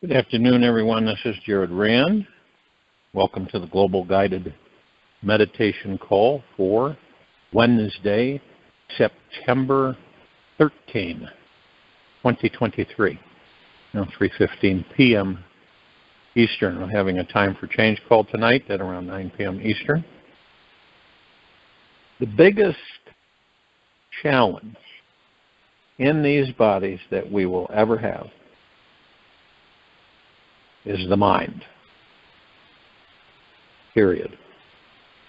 Good afternoon, everyone. This is Jared Rand. Welcome to the Global Guided Meditation Call for Wednesday, September 13, 2023. Now 3:15 p.m. Eastern. We're having a time for change call tonight at around 9 p.m. Eastern. The biggest challenge in these bodies that we will ever have is the mind. Period.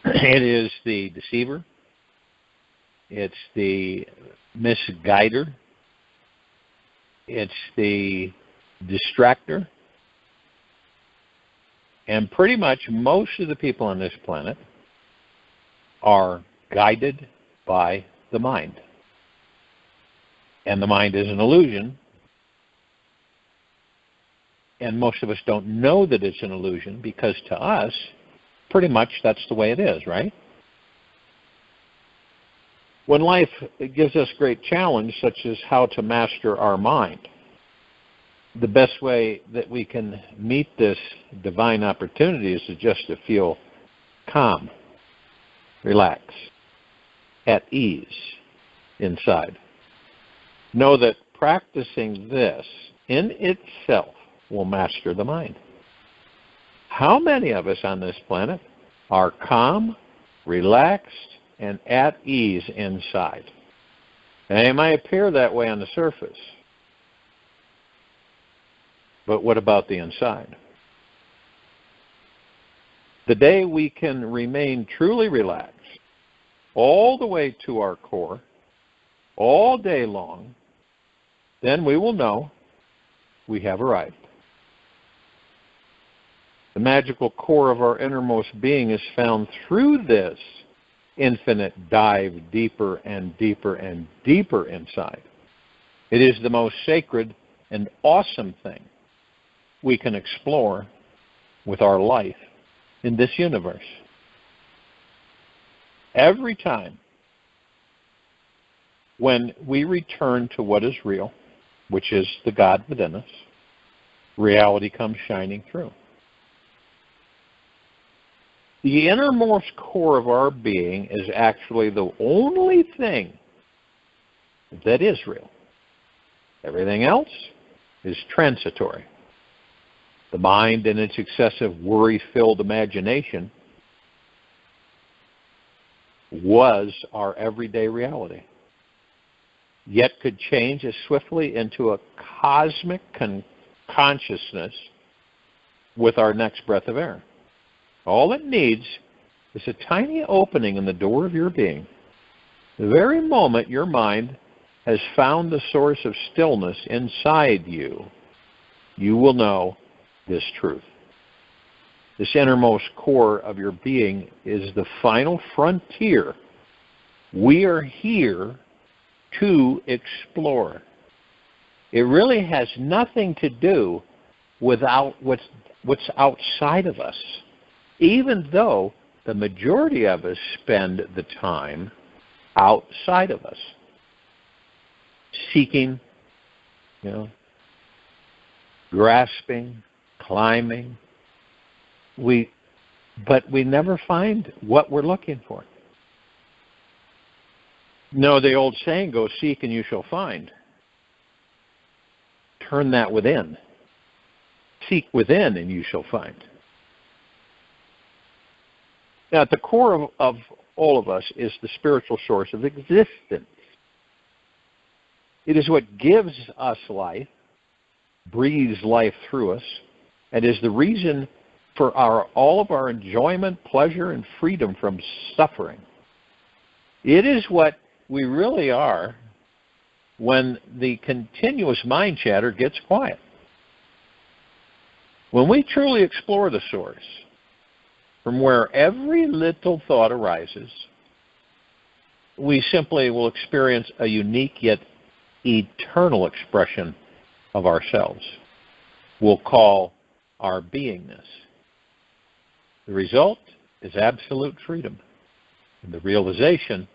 It is the deceiver. It's the misguider. It's the distractor. And pretty much most of the people on this planet are guided by the mind. And the mind is an illusion. And most of us don't know that it's an illusion because to us, pretty much that's the way it is, right? When life gives us great challenge, such as how to master our mind, the best way that we can meet this divine opportunity is just to feel calm, relaxed, at ease inside. Know that practicing this in itself will master the mind. How many of us on this planet are calm, relaxed, and at ease inside? And it might appear that way on the surface, but what about the inside? The day we can remain truly relaxed, all the way to our core, all day long, then we will know we have arrived. The magical core of our innermost being is found through this infinite dive deeper and deeper and deeper inside. It is the most sacred and awesome thing we can explore with our life in this universe. Every time when we return to what is real, which is the God within us, reality comes shining through. The innermost core of our being is actually the only thing that is real. Everything else is transitory. The mind and its excessive worry-filled imagination was our everyday reality, yet could change as swiftly into a cosmic consciousness with our next breath of air. All it needs is a tiny opening in the door of your being. The very moment your mind has found the source of stillness inside you, you will know this truth. This innermost core of your being is the final frontier we are here to explore. It really has nothing to do with what's outside of us, even though the majority of us spend the time outside of us, seeking, grasping, climbing. But we never find what we're looking for. No, the old saying goes, seek and you shall find. Turn that within. Seek within and you shall find. Now, at the core of all of us is the spiritual source of existence. It is what gives us life, breathes life through us, and is the reason for all of our enjoyment, pleasure, and freedom from suffering. It is what we really are when the continuous mind chatter gets quiet. When we truly explore the source, from where every little thought arises, we simply will experience a unique yet eternal expression of ourselves. We'll call our beingness. The result is absolute freedom and the realization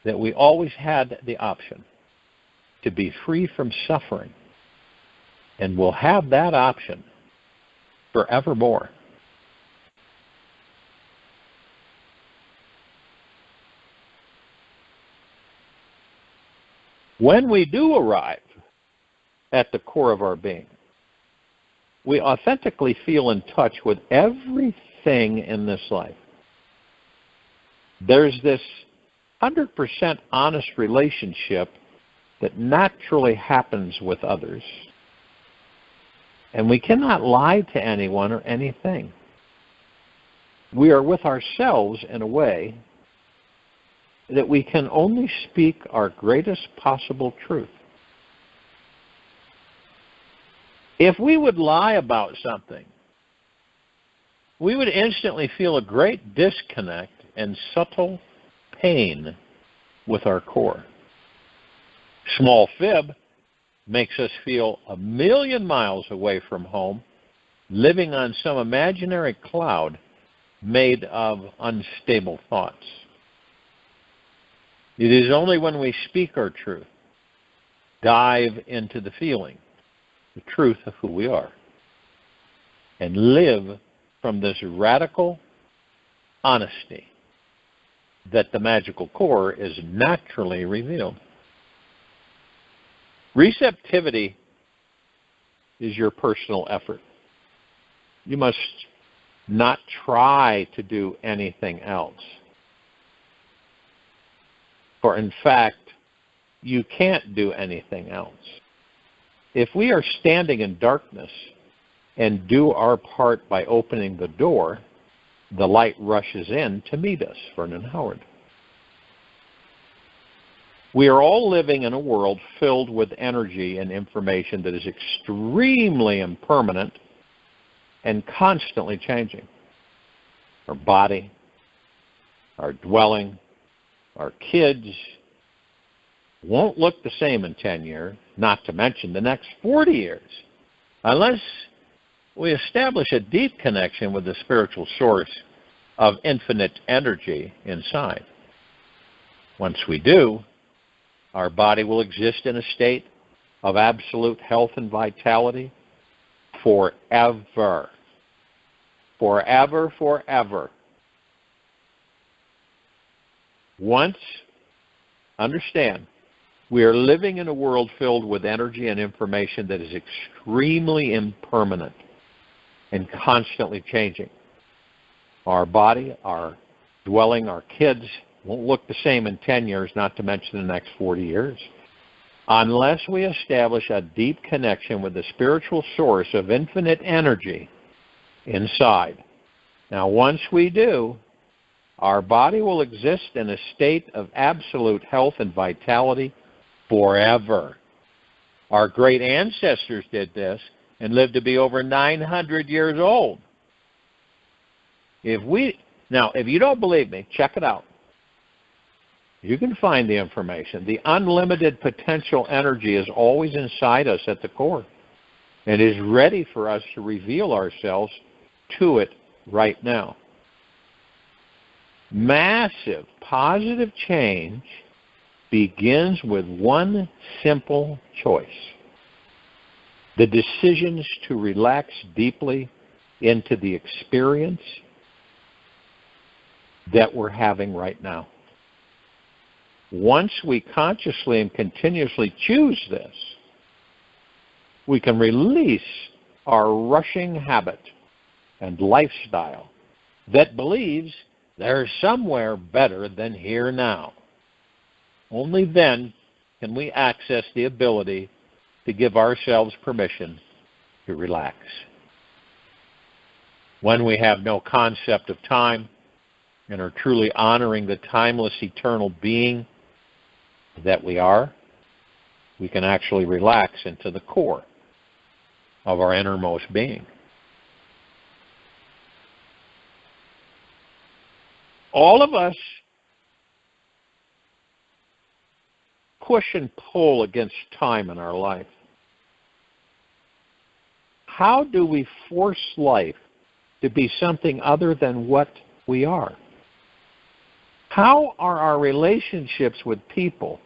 that we always had the option to be free from suffering And we'll have that option forevermore. When we do arrive at the core of our being, we authentically feel in touch with everything in this life. There's this 100% honest relationship that naturally happens with others. And we cannot lie to anyone or anything. We are with ourselves in a way that we can only speak our greatest possible truth. If we would lie about something, we would instantly feel a great disconnect and subtle pain with our core. Small fib makes us feel 1,000,000 miles away from home, living on some imaginary cloud made of unstable thoughts. It is only when we speak our truth, dive into the feeling, the truth of who we are, and live from this radical honesty that the magical core is naturally revealed. Receptivity is your personal effort. You must not try to do anything else. For in fact, you can't do anything else. If we are standing in darkness and do our part by opening the door, the light rushes in to meet us, Vernon Howard. We are all living in a world filled with energy and information that is extremely impermanent and constantly changing. Our body, our dwelling, our kids won't look the same in 10 years, not to mention the next 40 years, unless we establish a deep connection with the spiritual source of infinite energy inside. Once we do, our body will exist in a state of absolute health and vitality forever. Forever, forever. Once, understand, we are living in a world filled with energy and information that is extremely impermanent and constantly changing. Our body, our dwelling, our kids won't look the same in 10 years, not to mention the next 40 years, unless we establish a deep connection with the spiritual source of infinite energy inside. Now, once we do, our body will exist in a state of absolute health and vitality forever. Our great ancestors did this and lived to be over 900 years old. If you don't believe me, check it out. You can find the information. The unlimited potential energy is always inside us at the core and is ready for us to reveal ourselves to it right now. Massive positive change begins with one simple choice: the decisions to relax deeply into the experience that we're having right now. Once we consciously and continuously choose this, we can release our rushing habit and lifestyle that believes there's somewhere better than here now. Only then can we access the ability to give ourselves permission to relax. When we have no concept of time and are truly honoring the timeless, eternal being that we are, we can actually relax into the core of our innermost being. All of us push and pull against time in our life. How do we force life to be something other than what we are? How are our relationships with people,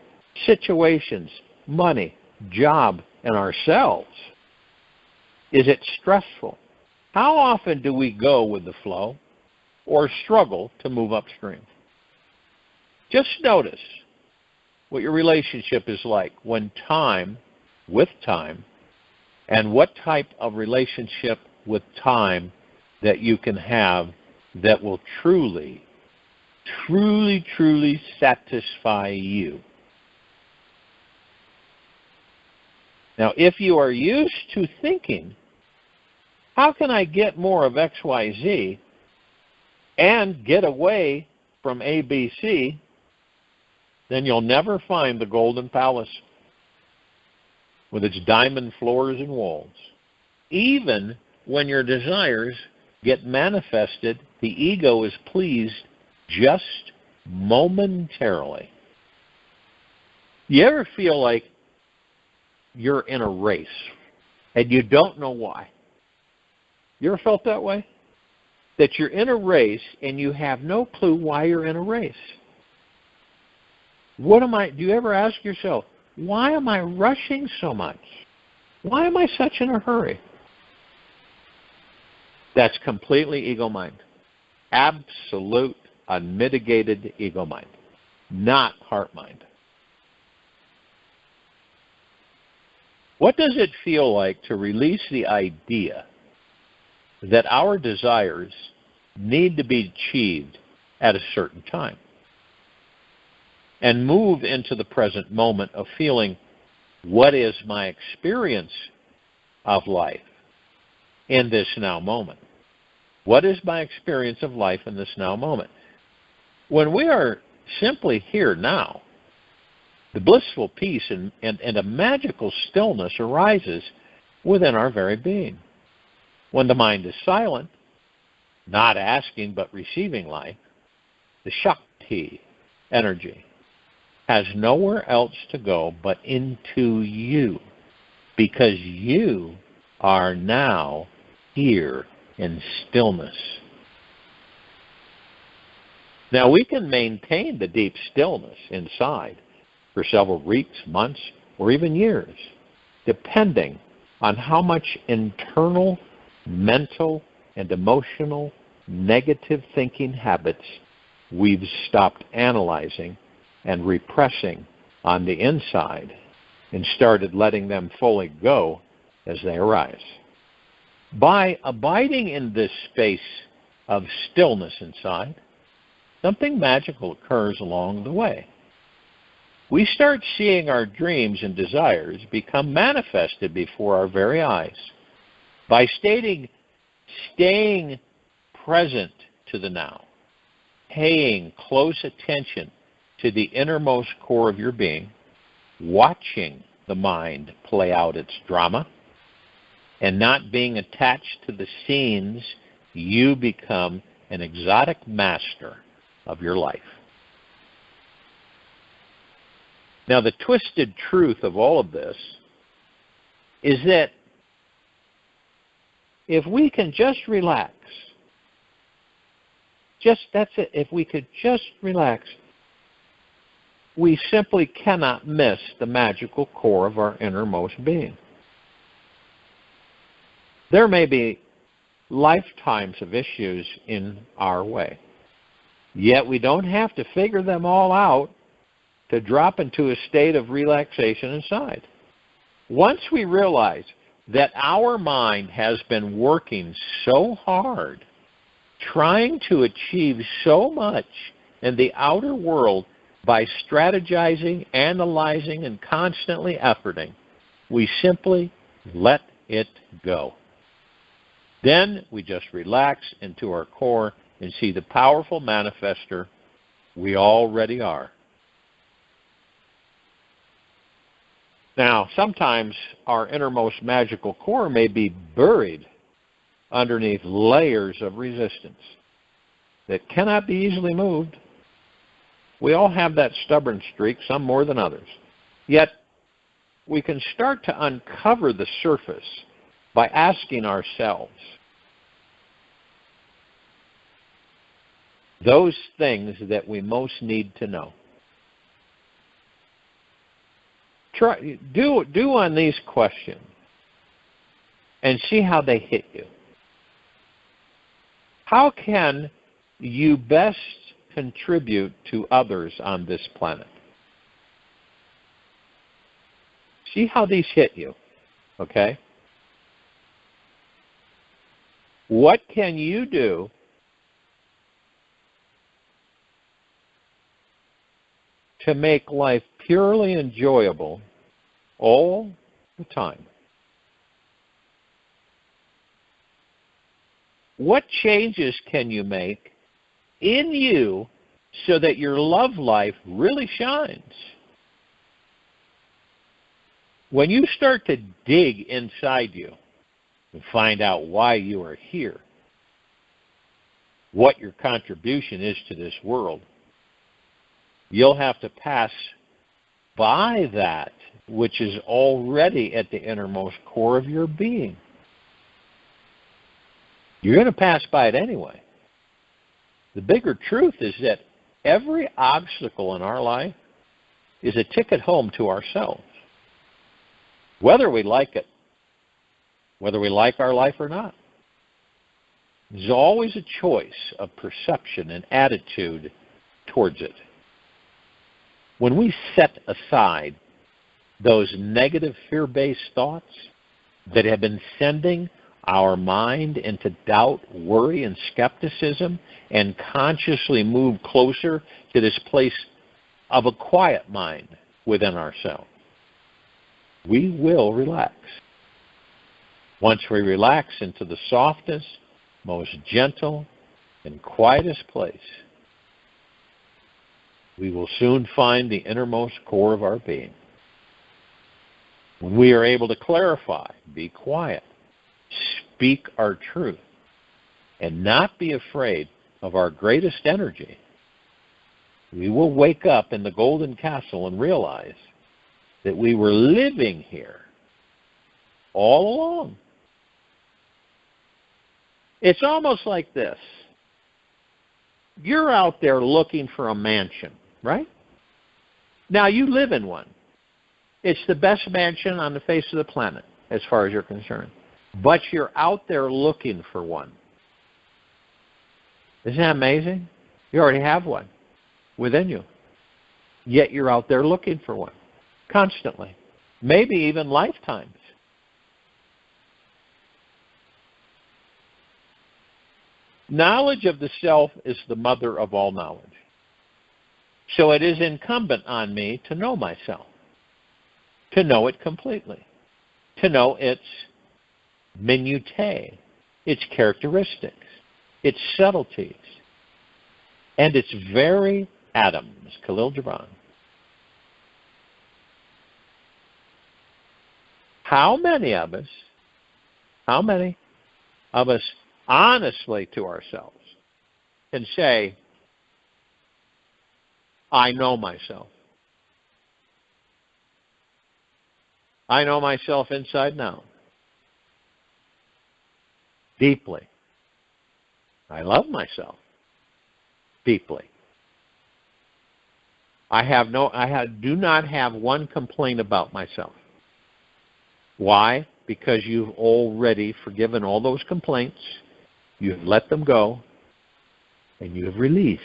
situations, money, job, and ourselves Is it stressful? How often do we go with the flow or struggle to move upstream? Just notice what your relationship is like with time, and what type of relationship with time that you can have that will truly, truly, truly satisfy you. Now, if you are used to thinking, how can I get more of X, Y, Z and get away from ABC, then you'll never find the Golden Palace with its diamond floors and walls. Even when your desires get manifested, the ego is pleased just momentarily. You ever feel like you're in a race and you don't know why? You ever felt that way? That you're in a race and you have no clue why you're in a race. Do you ever ask yourself, why am I rushing so much? Why am I such in a hurry? That's completely ego mind. Absolute, unmitigated ego mind, not heart mind. What does it feel like to release the idea that our desires need to be achieved at a certain time and move into the present moment of feeling, what is my experience of life in this now moment? What is my experience of life in this now moment? When we are simply here now, the blissful peace and a magical stillness arises within our very being. When the mind is silent, not asking but receiving life, the Shakti energy has nowhere else to go but into you, because you are now here in stillness. Now we can maintain the deep stillness inside for several weeks, months, or even years, depending on how much internal, mental, and emotional negative thinking habits we've stopped analyzing and repressing on the inside and started letting them fully go as they arise. By abiding in this space of stillness inside, something magical occurs along the way. We start seeing our dreams and desires become manifested before our very eyes. By staying present to the now, paying close attention to the innermost core of your being, watching the mind play out its drama, and not being attached to the scenes, you become an exotic master of your life. Now, the twisted truth of all of this is that if we can just relax, that's it, if we could just relax, we simply cannot miss the magical core of our innermost being. There may be lifetimes of issues in our way, yet we don't have to figure them all out to drop into a state of relaxation inside. Once we realize that our mind has been working so hard, trying to achieve so much in the outer world by strategizing, analyzing, and constantly efforting, we simply let it go. Then we just relax into our core and see the powerful manifester we already are. Now, sometimes our innermost magical core may be buried underneath layers of resistance that cannot be easily moved. We all have that stubborn streak, some more than others. Yet, we can start to uncover the surface by asking ourselves those things that we most need to know. Do on these questions. and see how they hit you. How can you best contribute to others on this planet? See how these hit you, okay? What can you do to make life purely enjoyable all the time? What changes can you make in you so that your love life really shines? When you start to dig inside you and find out why you are here, what your contribution is to this world, you'll have to pass by that which is already at the innermost core of your being. You're going to pass by it anyway. The bigger truth is that every obstacle in our life is a ticket home to ourselves. Whether we like it, whether we like our life or not. There's always a choice of perception and attitude towards it. When we set aside those negative fear-based thoughts that have been sending our mind into doubt, worry, and skepticism, and consciously move closer to this place of a quiet mind within ourselves, we will relax. Once we relax into the softest, most gentle, and quietest place, we will soon find the innermost core of our being. When we are able to clarify, be quiet, speak our truth, and not be afraid of our greatest energy, we will wake up in the golden castle and realize that we were living here all along. It's almost like this. You're out there looking for a mansion, right? Now, you live in one. It's the best mansion on the face of the planet, as far as you're concerned. But you're out there looking for one. Isn't that amazing? You already have one within you. Yet you're out there looking for one. Constantly. Maybe even lifetimes. Knowledge of the self is the mother of all knowledge. So it is incumbent on me to know myself, to know it completely, to know its minutiae, its characteristics, its subtleties, and its very atoms. Khalil Gibran. How many of us honestly to ourselves can say, I know myself. I know myself inside and out. Deeply. I love myself. Deeply. Do not have one complaint about myself. Why? Because you've already forgiven all those complaints, you've let them go, and you have released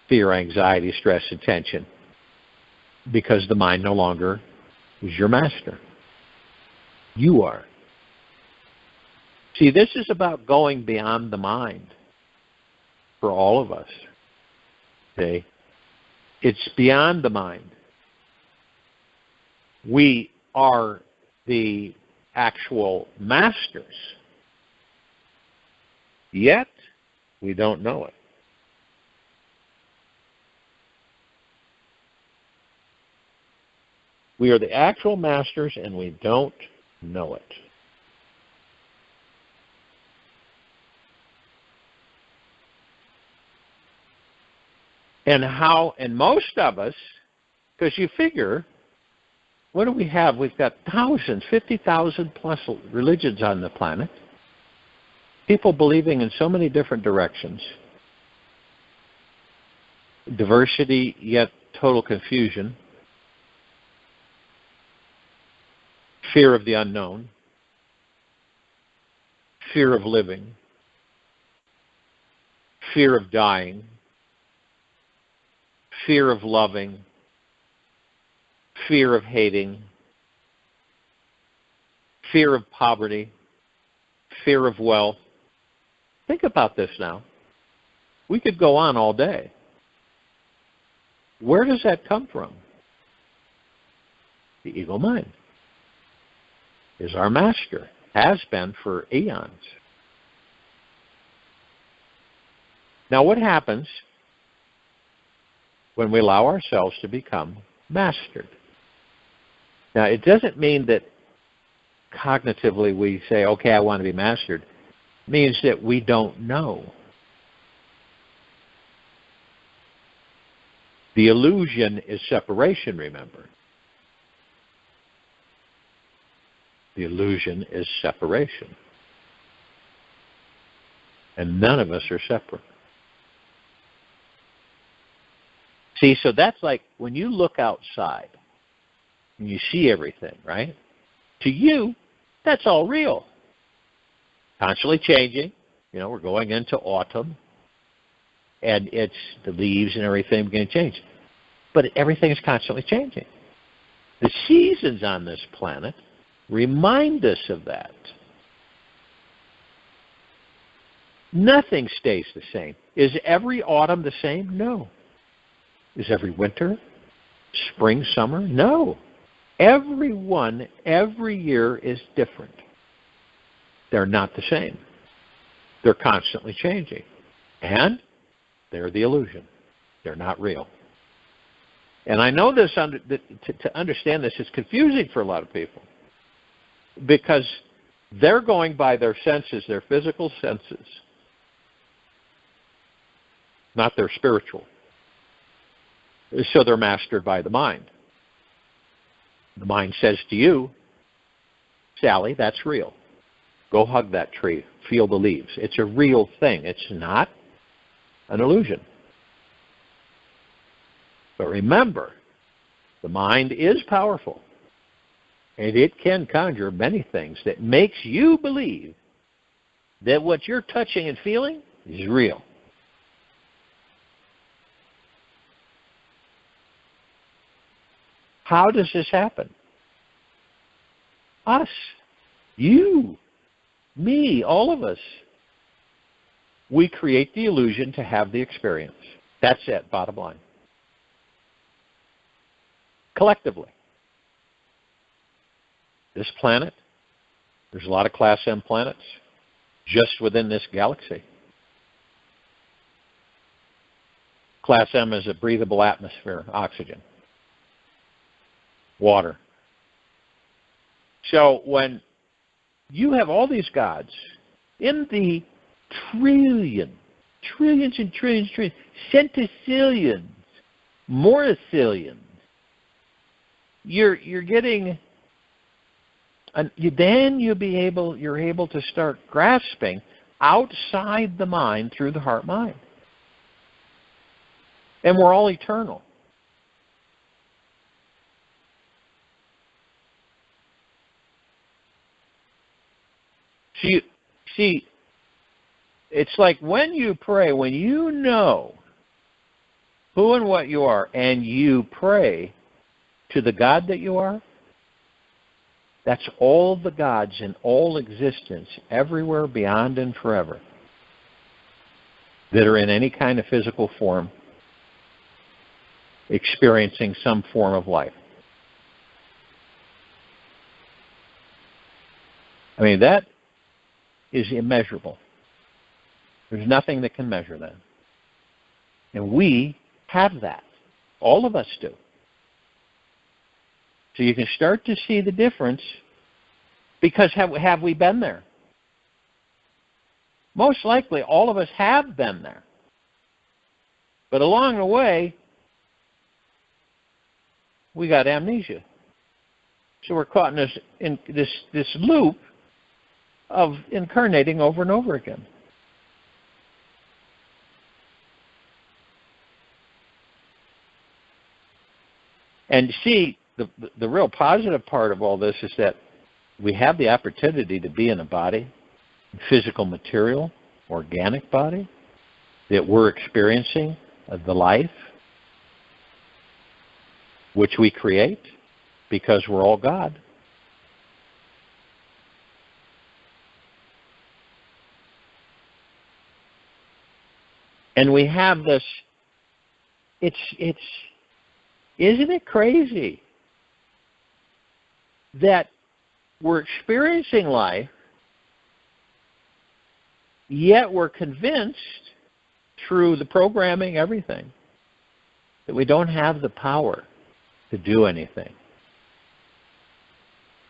fear, anxiety, stress, and tension, because the mind no longer is your master. You are. See, this is about going beyond the mind for all of us. Okay? It's beyond the mind. We are the actual masters, yet we don't know it. We are the actual masters and we don't know it. And most of us, because you figure, what do we have? We've got thousands, 50,000 plus religions on the planet. People believing in so many different directions. Diversity, yet total confusion. fear of the unknown, fear of living, fear of dying, fear of loving, fear of hating, fear of poverty, fear of wealth. Think about this now. We could go on all day. Where does that come from? The ego mind is our master, has been for eons. Now what happens when we allow ourselves to become mastered? Now it doesn't mean that cognitively we say, okay, I want to be mastered. It means that we don't know. The illusion is separation, remember. The illusion is separation. And none of us are separate. See, so that's like when you look outside and you see everything, right? To you, that's all real. Constantly changing. You know, we're going into autumn. And it's the leaves and everything begin to change. But everything is constantly changing. The seasons on this planet remind us of that. Nothing stays the same. Is every autumn the same? No. Is every winter, spring, summer? No. Every one, every year is different. They're not the same. They're constantly changing. And they're the illusion. They're not real. And I know this, to understand this is confusing for a lot of people because they're going by their senses, their physical senses, not their spiritual. So they're mastered by the mind. The mind says to you, Sally, that's real. Go hug that tree. Feel the leaves. It's a real thing. It's not an illusion. But remember, the mind is powerful, and it can conjure many things that makes you believe that what you're touching and feeling is real. How does this happen? Us, you, me, all of us. We create the illusion to have the experience. That's it, bottom line. Collectively. This planet, there's a lot of Class M planets just within this galaxy. Class M is a breathable atmosphere, oxygen, water. So when you have all these gods in the trillions and trillions, centillions, mortillions, you're getting, then you're able to start grasping outside the mind through the heart-mind. And we're all eternal. See, it's like when you pray, when you know who and what you are, and you pray to the God that you are, that's all the gods in all existence, everywhere, beyond, and forever, that are in any kind of physical form, experiencing some form of life. I mean, that is immeasurable. There's nothing that can measure that. And we have that. All of us do. So you can start to see the difference, because have we been there? Most likely all of us have been there. But along the way, we got amnesia. So we're caught in this loop of incarnating over and over again. And see, the real positive part of all this is that we have the opportunity to be in a body, physical, material, organic body, that we're experiencing the life which we create because we're all God. And we have this, isn't it crazy that we're experiencing life, yet we're convinced through the programming, everything, that we don't have the power to do anything.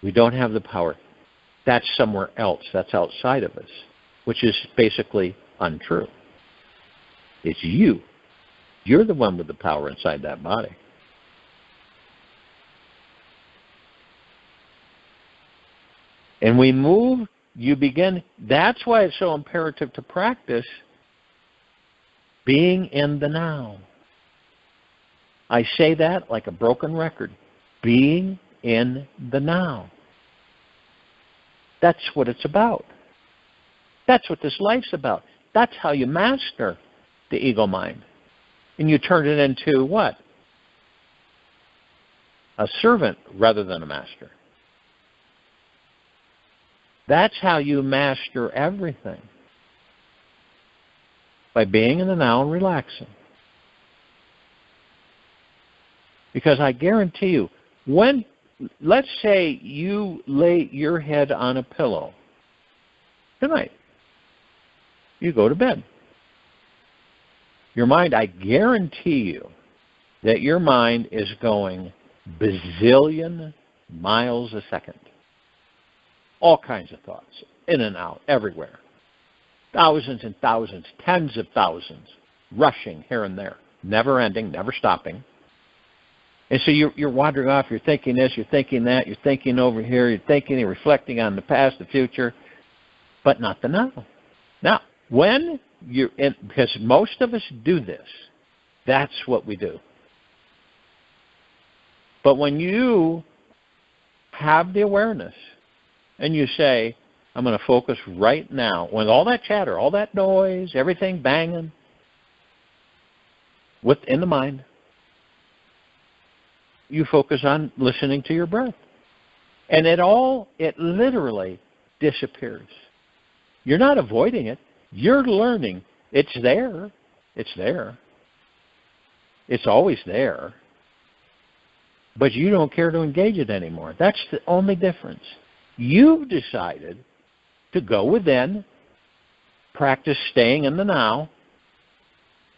We don't have the power. That's somewhere else. That's outside of us, which is basically untrue. It's you. You're the one with the power inside that body. And we move, you begin, that's why it's so imperative to practice being in the now. I say that like a broken record. Being in the now. That's what it's about. That's what this life's about. That's how you master the ego mind. And you turn it into what? A servant rather than a master. That's how you master everything. By being in the now and relaxing. Because I guarantee you, let's say you lay your head on a pillow tonight. You go to bed. Your mind, I guarantee you that your mind is going bazillion miles a second. All kinds of thoughts, in and out, everywhere. Thousands and thousands, tens of thousands, rushing here and there, never ending, never stopping. And so you're wandering off, you're thinking this, you're thinking that, you're thinking over here, you're thinking and reflecting on the past, the future, but not the now. Now, when you're in, because most of us do this, that's what we do. But when you have the awareness and you say, I'm going to focus right now, when all that chatter, all that noise, everything banging within the mind, you focus on listening to your breath. And it literally disappears. You're not avoiding it. You're learning. It's there. It's there. It's always there. But you don't care to engage it anymore. That's the only difference. You've decided to go within, practice staying in the now,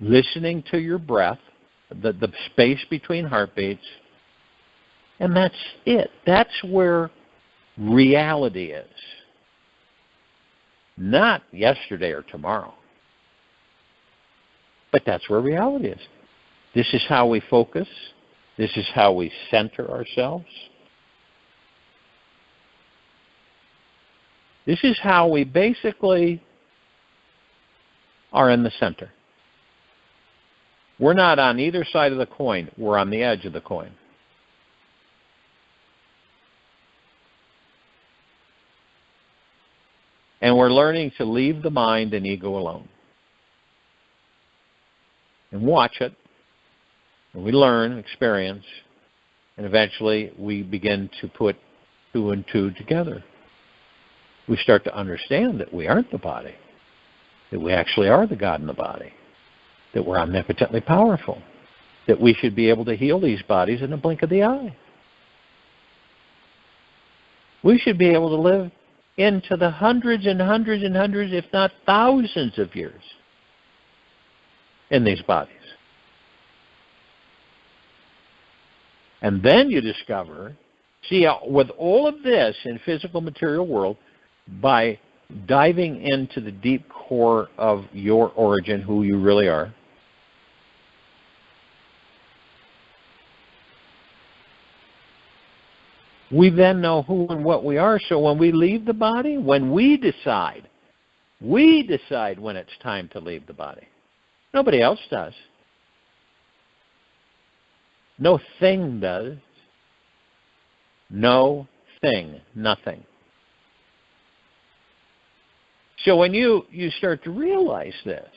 listening to your breath, the space between heartbeats, and that's it. That's where reality is. Not yesterday or tomorrow. But that's where reality is. This is how we focus. This is how we center ourselves. This is how we basically are in the center. We're not on either side of the coin. We're on the edge of the coin. And we're learning to leave the mind and ego alone. And watch it. And we learn, experience, and eventually we begin to put two and two together. We start to understand that we aren't the body, that we actually are the God in the body, that we're omnipotently powerful, that we should be able to heal these bodies in a blink of the eye. We should be able to live into the hundreds and hundreds and hundreds, if not thousands of years in these bodies. And then you discover, see, with all of this in physical material world, by diving into the deep core of your origin, who you really are, we then know who and what we are. So when we leave the body, when we decide when it's time to leave the body. Nobody else does. No thing does. No thing, nothing. So when you start to realize this,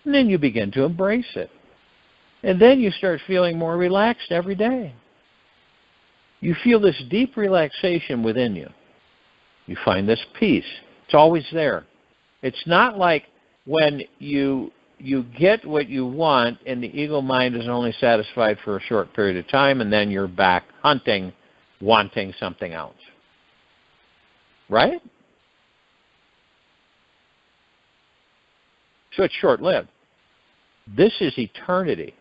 and then you begin to embrace it, and then you start feeling more relaxed every day. You feel this deep relaxation within you. You find this peace. It's always there. It's not like when you get what you want and the ego mind is only satisfied for a short period of time and then you're back hunting, wanting something else. Right? So it's short-lived. This is eternity.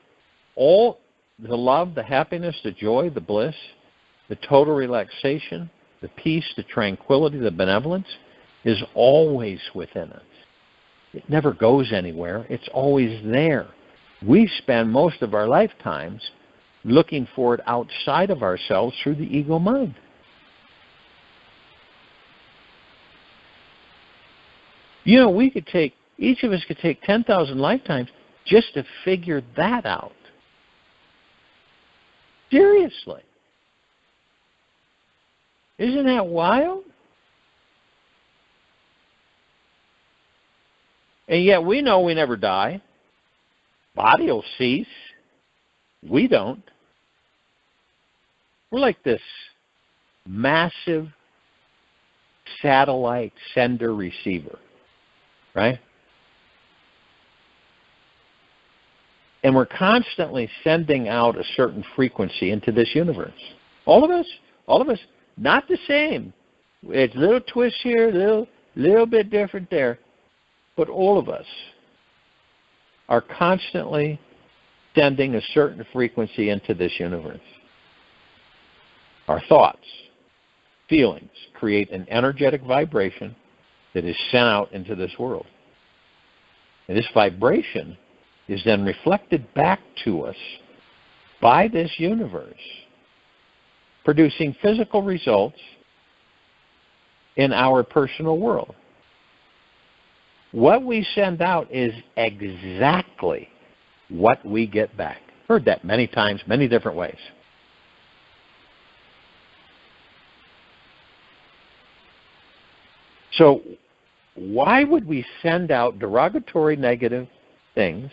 All the love, the happiness, the joy, the bliss, the total relaxation, the peace, the tranquility, the benevolence is always within us. It never goes anywhere. It's always there. We spend most of our lifetimes looking for it outside of ourselves through the ego mind. You know, each of us could take 10,000 lifetimes just to figure that out. Seriously. Isn't that wild? And yet we know we never die. Body will cease. We don't. We're like this massive satellite sender-receiver, right? And we're constantly sending out a certain frequency into this universe. All of us, not the same. It's a little twist here, little bit different there. But all of us are constantly sending a certain frequency into this universe. Our thoughts, feelings create an energetic vibration that is sent out into this world. And this vibration is then reflected back to us by this universe, producing physical results in our personal world. What we send out is exactly what we get back. Heard that many times, many different ways. So why would we send out derogatory, negative things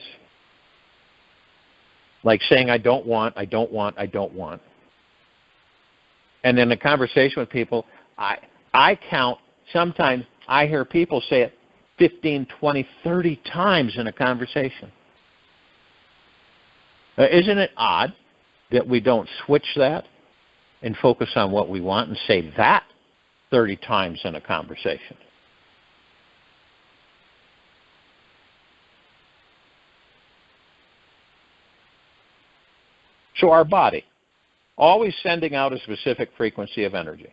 like saying, I don't want, I don't want, I don't want? And in a conversation with people, I count, sometimes I hear people say it 15, 20, 30 times in a conversation. Isn't it odd that we don't switch that and focus on what we want and say that 30 times in a conversation? So our body, always sending out a specific frequency of energy.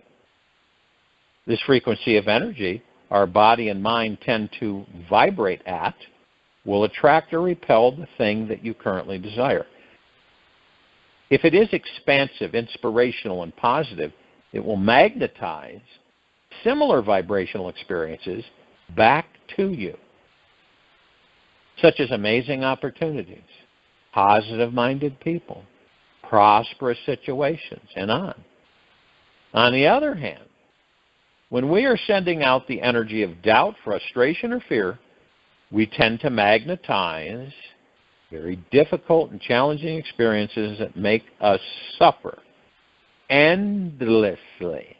This frequency of energy, our body and mind tend to vibrate at, will attract or repel the thing that you currently desire. If it is expansive, inspirational, and positive, it will magnetize similar vibrational experiences back to you, such as amazing opportunities, positive-minded people, prosperous situations, and on. On the other hand, when we are sending out the energy of doubt, frustration, or fear, we tend to magnetize very difficult and challenging experiences that make us suffer endlessly.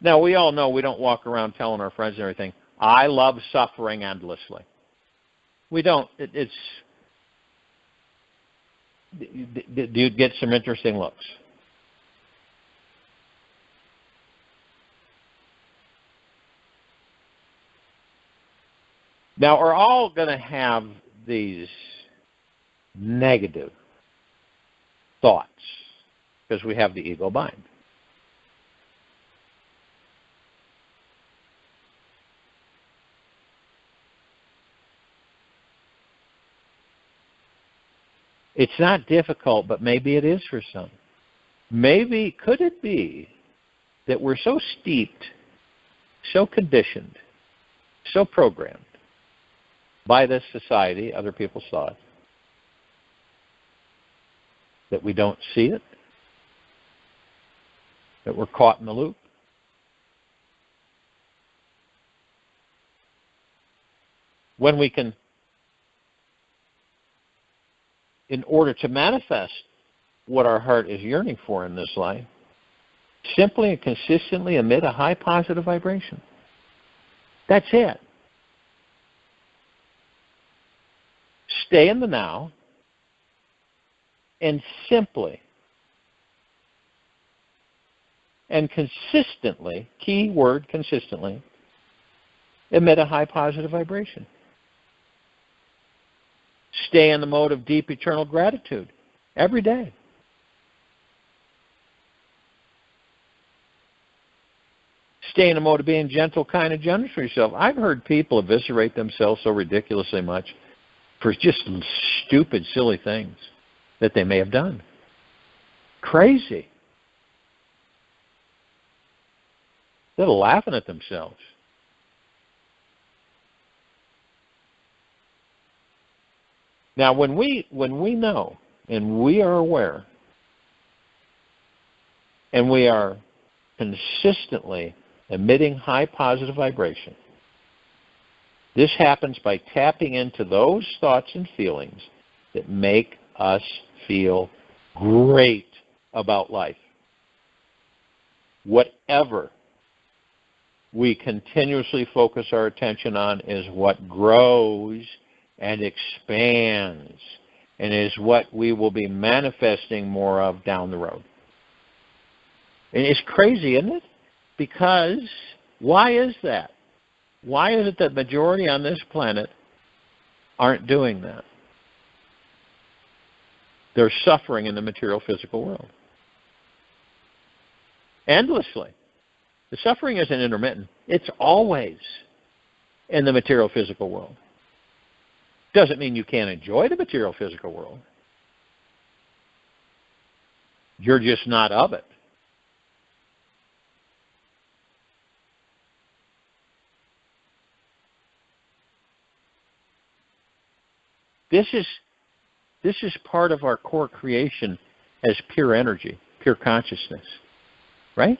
Now, we all know we don't walk around telling our friends and everything, I love suffering endlessly. We don't. You get some interesting looks. Now, we're all going to have these negative thoughts because we have the ego mind. It's not difficult, but maybe it is for some. Maybe, could it be that we're so steeped, so conditioned, so programmed by this society, other people's thoughts, that we don't see it, that we're caught in the loop? when we can, in order to manifest what our heart is yearning for in this life, simply and consistently emit a high positive vibration. That's it. Stay in the now and simply and consistently, key word, consistently, emit a high positive vibration. Stay in the mode of deep eternal gratitude every day. Stay in a mode of being gentle, kind, and generous for yourself. I've heard people eviscerate themselves so ridiculously much for just stupid, silly things that they may have done. Crazy. They're laughing at themselves. Now, when we know and we are aware and we are consistently emitting high positive vibration, this happens by tapping into those thoughts and feelings that make us feel great about life. Whatever we continuously focus our attention on is what grows and expands and is what we will be manifesting more of down the road. And it's crazy, isn't it? Because why is that? Why is it that majority on this planet aren't doing that? They're suffering in the material physical world. Endlessly. The suffering isn't intermittent. It's always in the material physical world. Doesn't mean you can't enjoy the material physical world. You're just not of it. This is part of our core creation as pure energy, pure consciousness, right?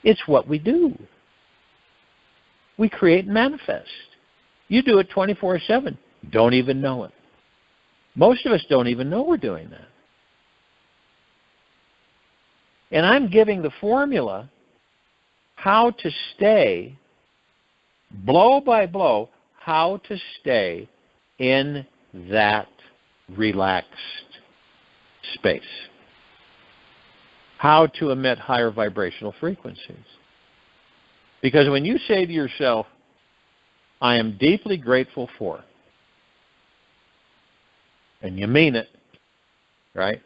It's what we do. We create and manifest. You do it 24/7. Don't even know it. Most of us don't even know we're doing that. And I'm giving the formula how to stay, blow by blow, how to stay in that relaxed space. How to emit higher vibrational frequencies. Because when you say to yourself, I am deeply grateful for, and you mean it, right?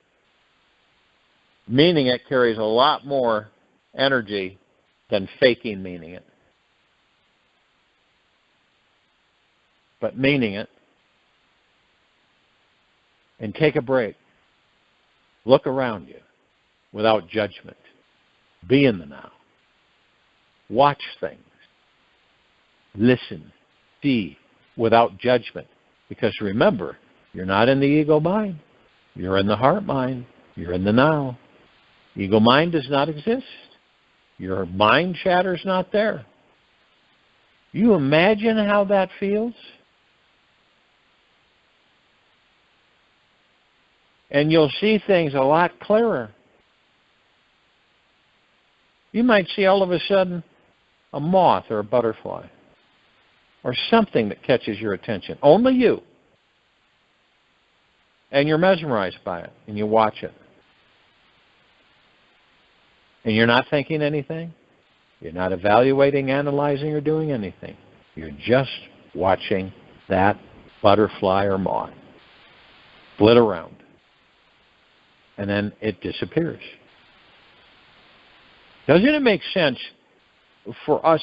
Meaning it carries a lot more energy than faking meaning it. But meaning it, and take a break. Look around you without judgment. Be in the now. Watch things. Listen. See without judgment. Because remember, you're not in the ego mind. You're in the heart mind. You're in the now. Ego mind does not exist. Your mind chatter's not there. You imagine how that feels? And you'll see things a lot clearer. You might see all of a sudden a moth or a butterfly or something that catches your attention. Only you. And you're mesmerized by it, and you watch it. And you're not thinking anything. You're not evaluating, analyzing, or doing anything. You're just watching that butterfly or moth flit around. And then it disappears. Doesn't it make sense for us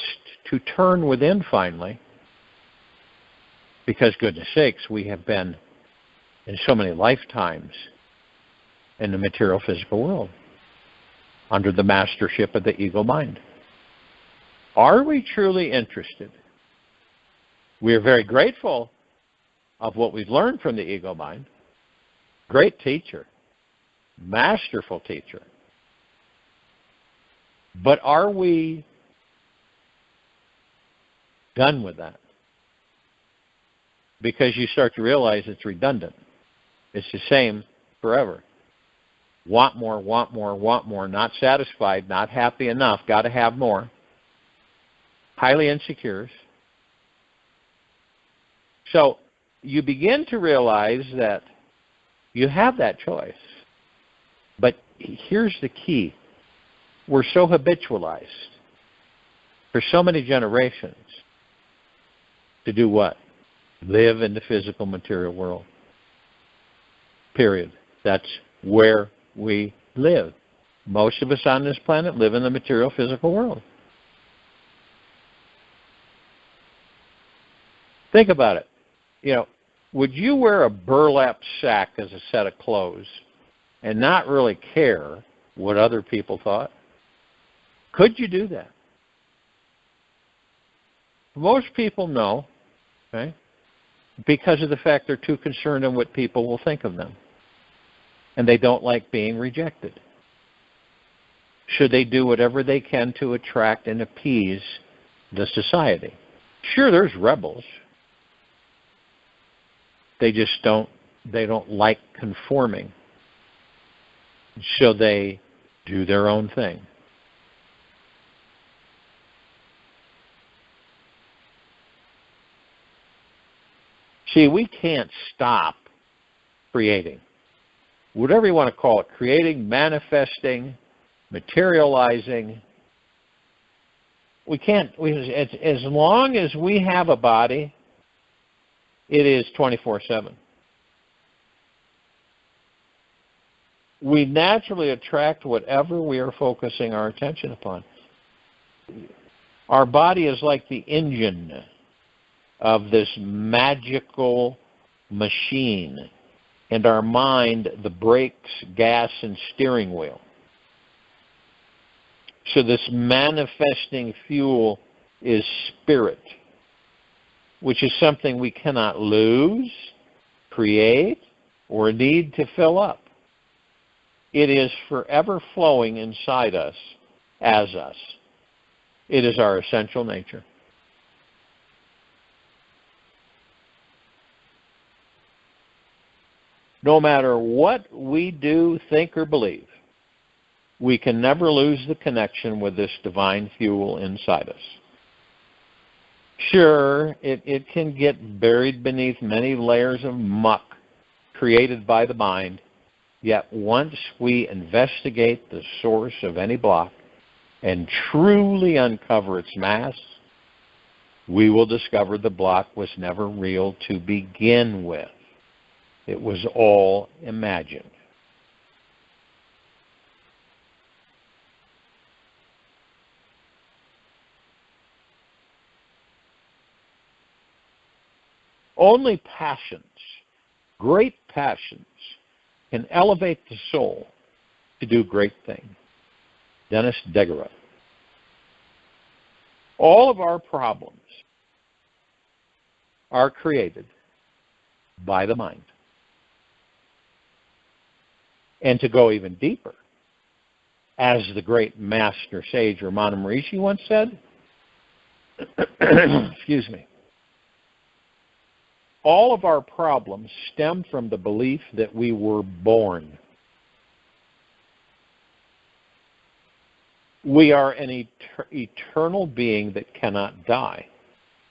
to turn within finally? Because, goodness sakes, we have been in so many lifetimes in the material physical world under the mastership of the ego mind. Are we truly interested? We are very grateful of what we've learned from the ego mind. Great teacher. Masterful teacher. But are we done with that? because you start to realize it's redundant. It's the same forever. Want more, want more, want more, not satisfied, not happy enough, got to have more. Highly insecure. So you begin to realize that you have that choice. But here's the key. We're so habitualized for so many generations to do what? Live in the physical material world. Period. That's where we live. Most of us on this planet live in the material physical world. Think about it. You know, would you wear a burlap sack as a set of clothes and not really care what other people thought? Could you do that? Most people no, okay, because of the fact they're too concerned on what people will think of them. And they don't like being rejected. Should they do whatever they can to attract and appease the society? Sure, there's rebels. They just don't like conforming. So they do their own thing. See, we can't stop creating. Whatever you want to call it, creating, manifesting, materializing. We can't, as long as we have a body, it is 24/7. We naturally attract whatever we are focusing our attention upon. Our body is like the engine of this magical machine, and our mind, the brakes, gas, and steering wheel. So this manifesting fuel is spirit, which is something we cannot lose, create, or need to fill up. It is forever flowing inside us as us. It is our essential nature. No matter what we do, think, or believe, we can never lose the connection with this divine fuel inside us. Sure, it can get buried beneath many layers of muck created by the mind, yet once we investigate the source of any block and truly uncover its mass, we will discover the block was never real to begin with. It was all imagined. Only passions, great passions, can elevate the soul to do great things. Dennis Degarut. All of our problems are created by the mind. And to go even deeper, as the great master sage Ramana Maharishi once said, excuse me, all of our problems stem from the belief that we were born. We are an eternal being that cannot die.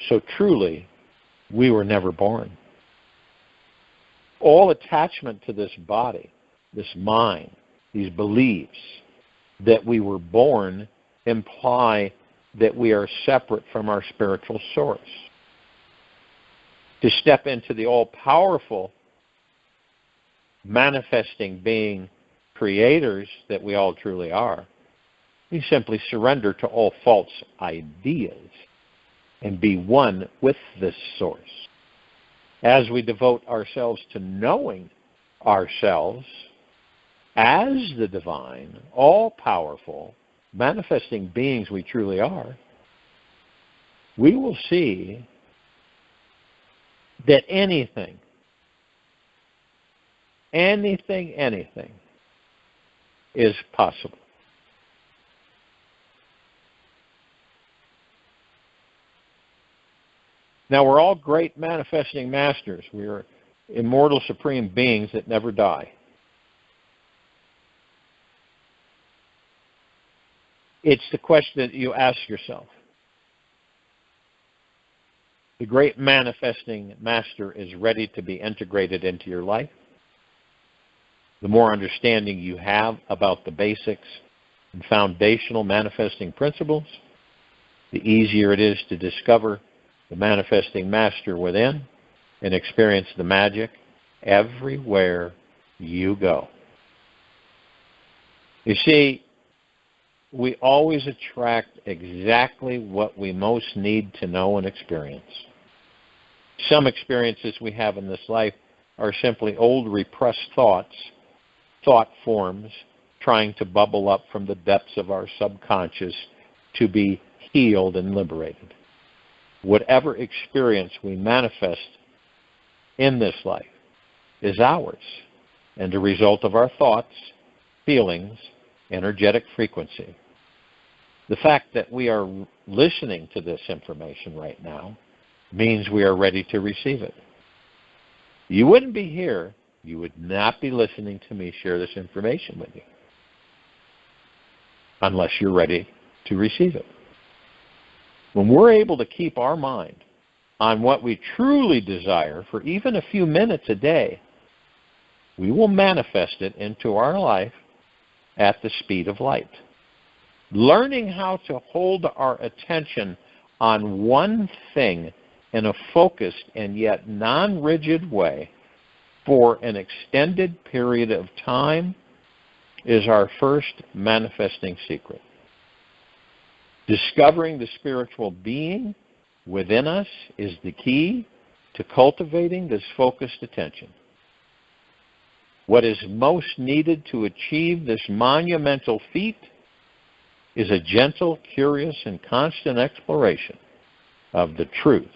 So truly, we were never born. All attachment to this body, this mind, these beliefs that we were born imply that we are separate from our spiritual source. To step into the all-powerful, manifesting being creators that we all truly are, we simply surrender to all false ideas and be one with this source. As we devote ourselves to knowing ourselves as the divine, all-powerful, manifesting beings we truly are, we will see that anything is possible. Now, we're all great manifesting masters. We are immortal supreme beings that never die. It's the question that you ask yourself. The great manifesting master is ready to be integrated into your life. The more understanding you have about the basics and foundational manifesting principles, the easier it is to discover the manifesting master within and experience the magic everywhere you go. You see, we always attract exactly what we most need to know and experience. Some experiences we have in this life are simply old repressed thought forms trying to bubble up from the depths of our subconscious to be healed and liberated. Whatever experience we manifest in this life is ours and a result of our thoughts, feelings, energetic frequency. The fact that we are listening to this information right now means we are ready to receive it. You wouldn't be here, you would not be listening to me share this information with you unless you're ready to receive it. When we're able to keep our mind on what we truly desire for even a few minutes a day, we will manifest it into our life at the speed of light. Learning how to hold our attention on one thing in a focused and yet non-rigid way for an extended period of time is our first manifesting secret. Discovering the spiritual being within us is the key to cultivating this focused attention. What is most needed to achieve this monumental feat is a gentle, curious, and constant exploration of the truth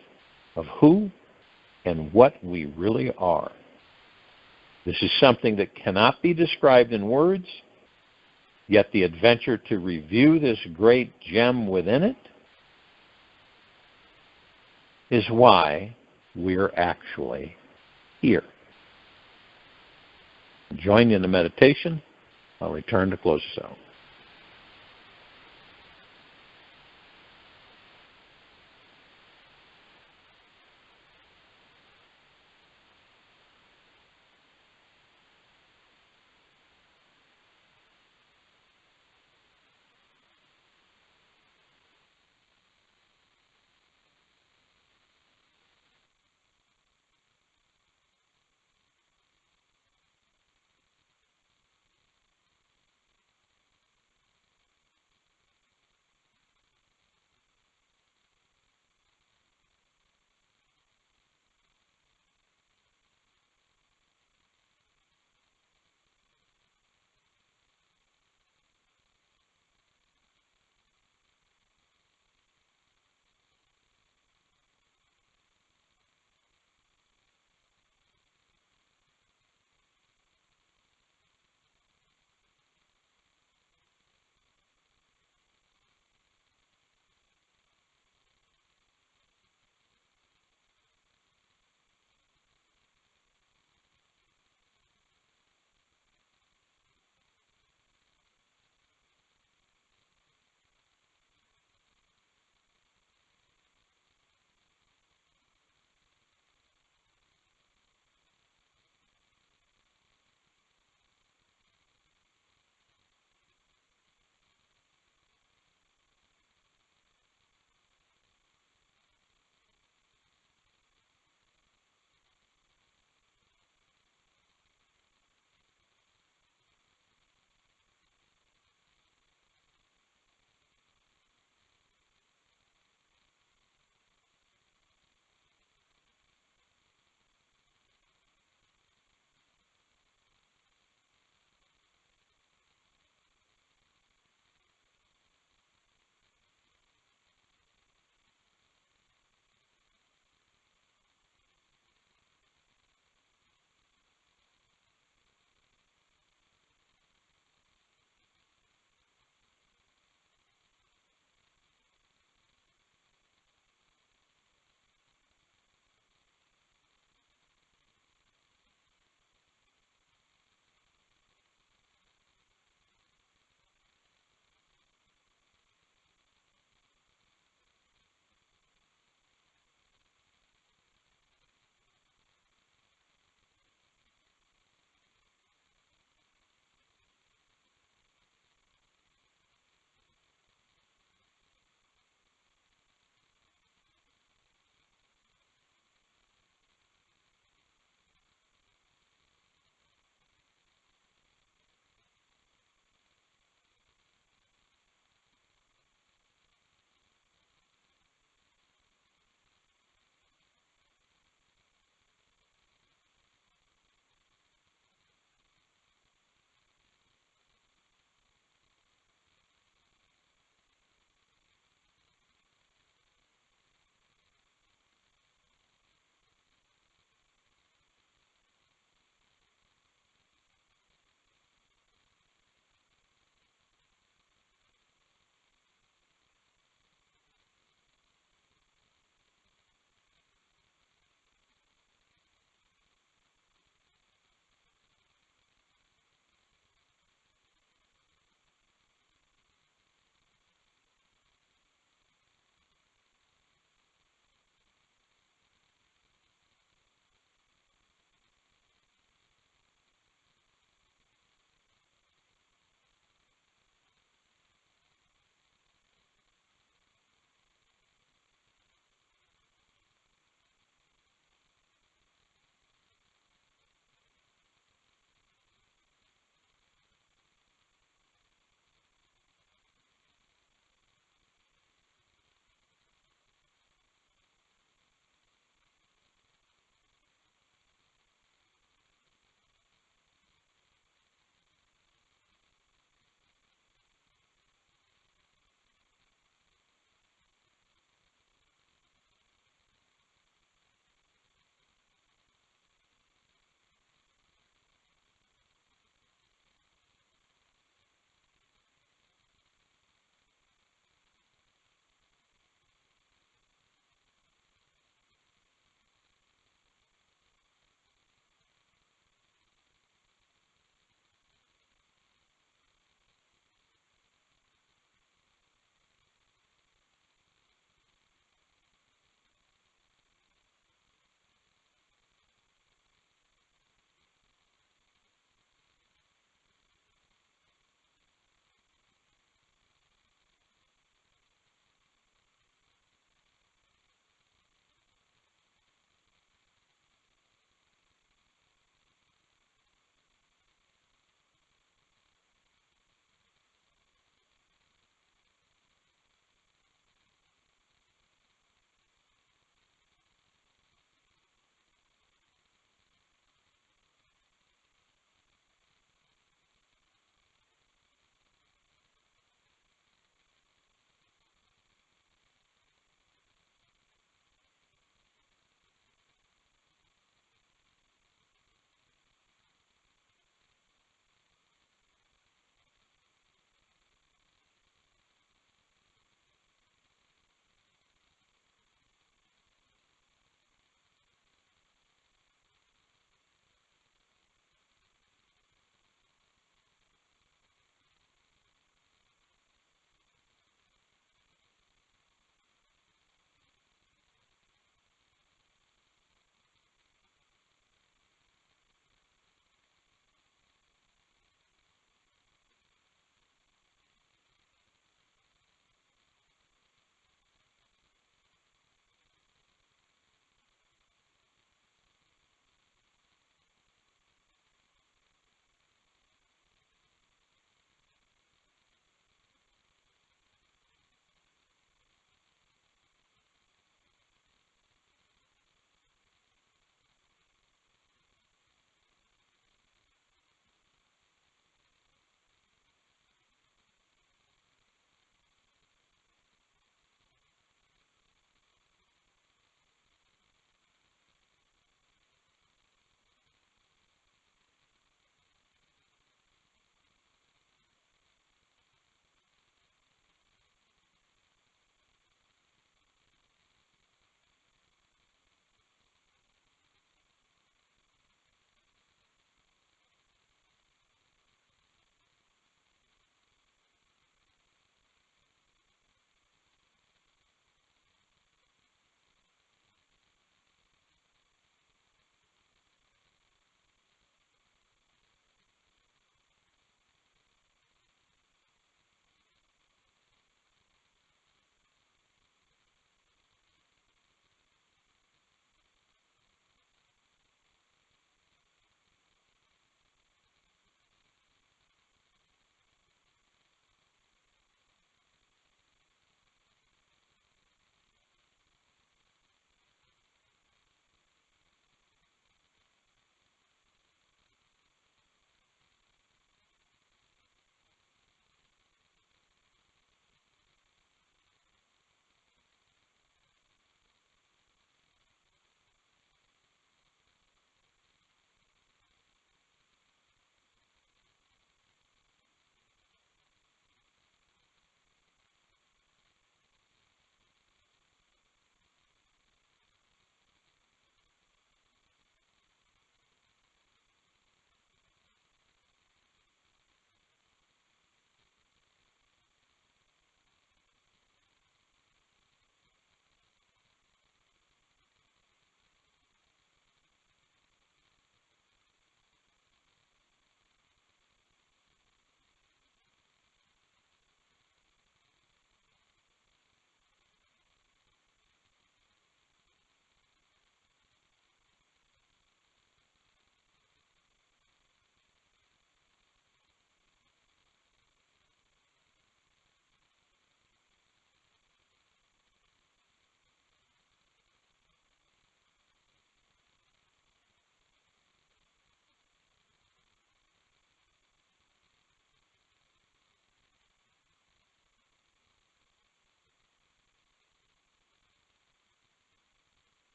of who and what we really are. This is something that cannot be described in words, yet the adventure to review this great gem within it is why we're actually here. Join in the meditation. I'll return to close this out.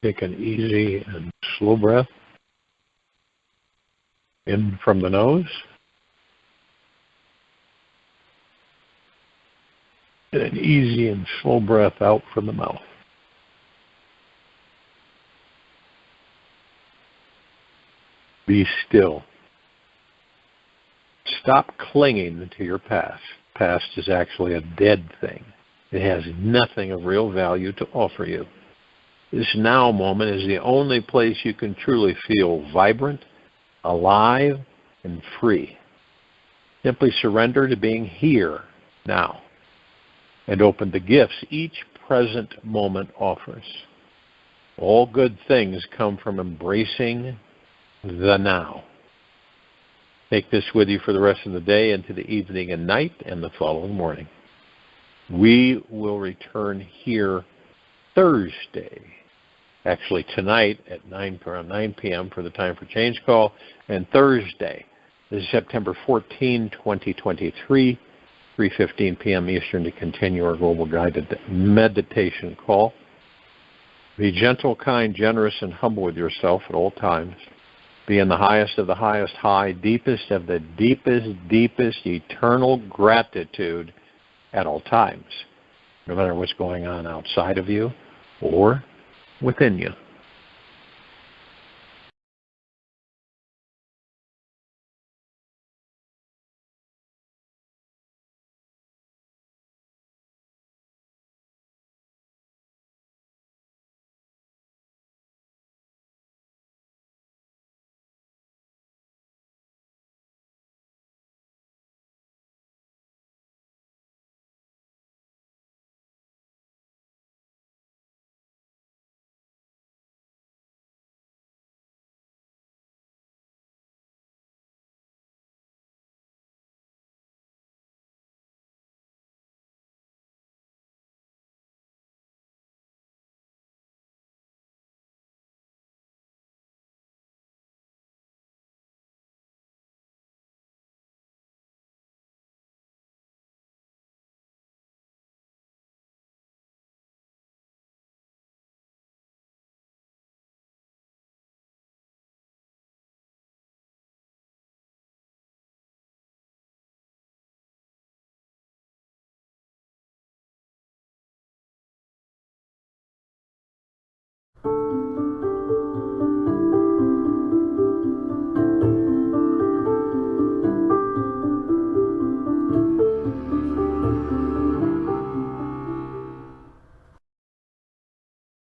Take an easy and slow breath in from the nose. And an easy and slow breath out from the mouth. Be still. Stop clinging to your past. Past is actually a dead thing. It has nothing of real value to offer you. This now moment is the only place you can truly feel vibrant, alive, and free. Simply surrender to being here now and open the gifts each present moment offers. All good things come from embracing the now. Take this with you for the rest of the day, into the evening and night, and the following morning. We will return here Thursday. Actually, tonight at around 9 p.m. for the Time for Change call, and Thursday, this is September 14, 2023, 3:15 p.m. Eastern, to continue our global guided meditation call. Be gentle, kind, generous, and humble with yourself at all times. Be in the highest of the highest high, deepest of the deepest eternal gratitude at all times, no matter what's going on outside of you or within you.